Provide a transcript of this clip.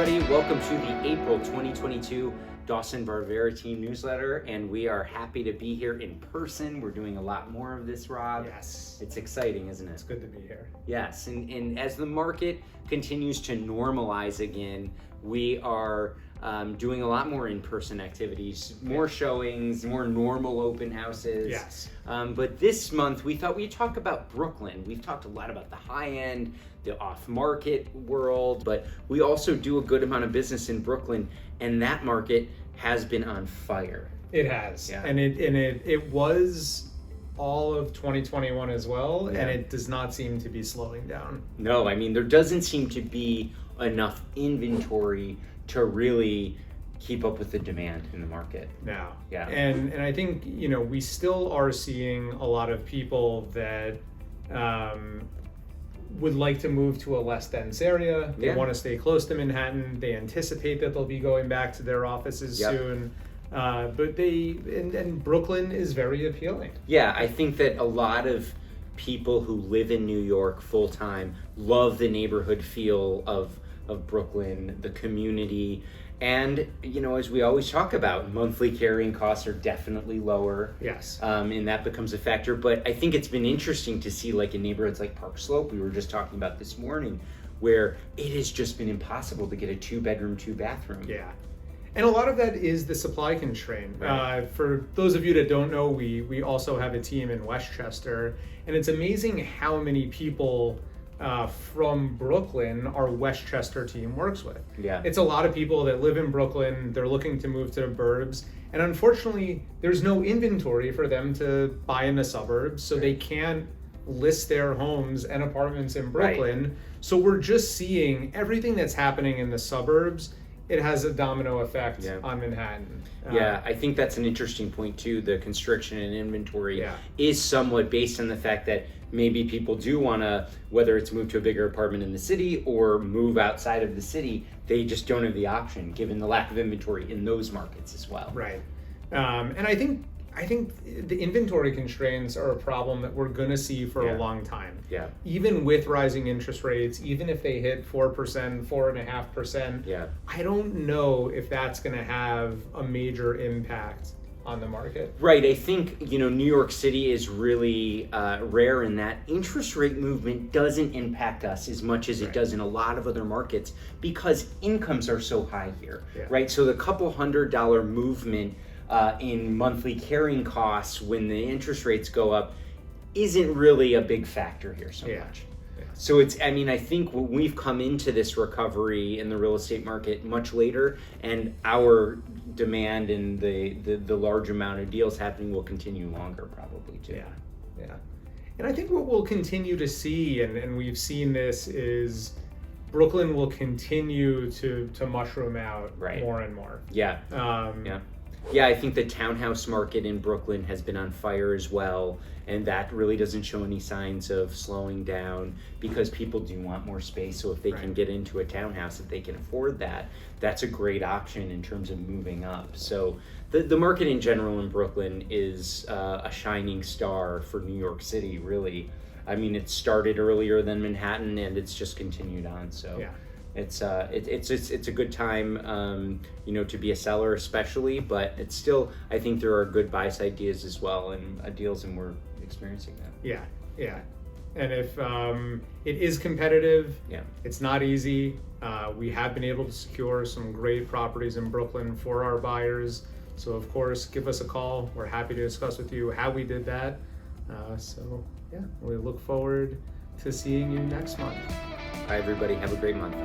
everybody. Welcome to the April 2022 Dawson Varvara team newsletter, and we are happy to be here in person. We're doing a lot more of this, Rob. Yes. It's exciting, isn't it? It's good to be here. Yes, and as the market continues to normalize again, we are doing a lot more in-person activities, more showings, more normal open houses. Yes. But this month, we thought we'd talk about Brooklyn. We've talked a lot about the high end, the off-market world, but we also do a good amount of business in Brooklyn, and that market has been on fire. It has. Yeah. And it was all of 2021 as well, Yeah. and it does not seem to be slowing down. No, I mean, there doesn't seem to be enough inventory to really keep up with the demand in the market. Now. Yeah. And I think, we still are seeing a lot of people that would like to move to a less dense area. They Yeah. want to stay close to Manhattan. They anticipate that they'll be going back to their offices Yep. soon. But and Brooklyn is very appealing. Yeah, I think that a lot of people who live in New York full time love the neighborhood feel of Brooklyn, the community. And, as we always talk about, monthly carrying costs are definitely lower. Yes. And that becomes a factor. But I think it's been interesting to see, like in neighborhoods like Park Slope, we were just talking about this morning, where it has just been impossible to get a 2-bedroom, 2-bathroom. Yeah. And a lot of that is the supply constraint. Right. For those of you that don't know, we also have a team in Westchester, and it's amazing how many people from Brooklyn our Westchester team works with. Yeah. It's a lot of people that live in Brooklyn, they're looking to move to the burbs, and unfortunately there's no inventory for them to buy in the suburbs, so they can't list their homes and apartments in Brooklyn. Right. So we're just seeing everything that's happening in the suburbs. It has a domino effect on Manhattan. Yeah, I think that's an interesting point too. The constriction in inventory Yeah. is somewhat based on the fact that maybe people do want to, whether it's move to a bigger apartment in the city or move outside of the city, they just don't have the option given the lack of inventory in those markets as well. Right. And I think the inventory constraints are a problem that we're going to see for a long time. Yeah. Even with rising interest rates, even if they hit 4%, 4.5%, Yeah. I don't know if that's going to have a major impact on the market. Right. I think, New York City is really rare in that interest rate movement doesn't impact us as much as it does in a lot of other markets because incomes are so high here, right? So the couple $100 movement in monthly carrying costs when the interest rates go up isn't really a big factor here so much. Yeah. So I think when we've come into this recovery in the real estate market much later, and our demand and the large amount of deals happening will continue longer probably too. Yeah. And I think what we'll continue to see, and we've seen this, is Brooklyn will continue to mushroom out more and more. Yeah. Yeah, I think the townhouse market in Brooklyn has been on fire as well, and that really doesn't show any signs of slowing down because people do want more space. So if they can get into a townhouse, if they can afford that, that's a great option in terms of moving up. So the market in general in Brooklyn is a shining star for New York City, really. I mean, it started earlier than Manhattan, and it's just continued on. So. Yeah. It's a good time, to be a seller especially, but it's still, I think there are good buy side deals as well and deals, and we're experiencing that. Yeah. And if it is competitive, it's not easy. We have been able to secure some great properties in Brooklyn for our buyers. So of course, give us a call. We're happy to discuss with you how we did that. We look forward to seeing you next month. Bye, everybody. Have a great month.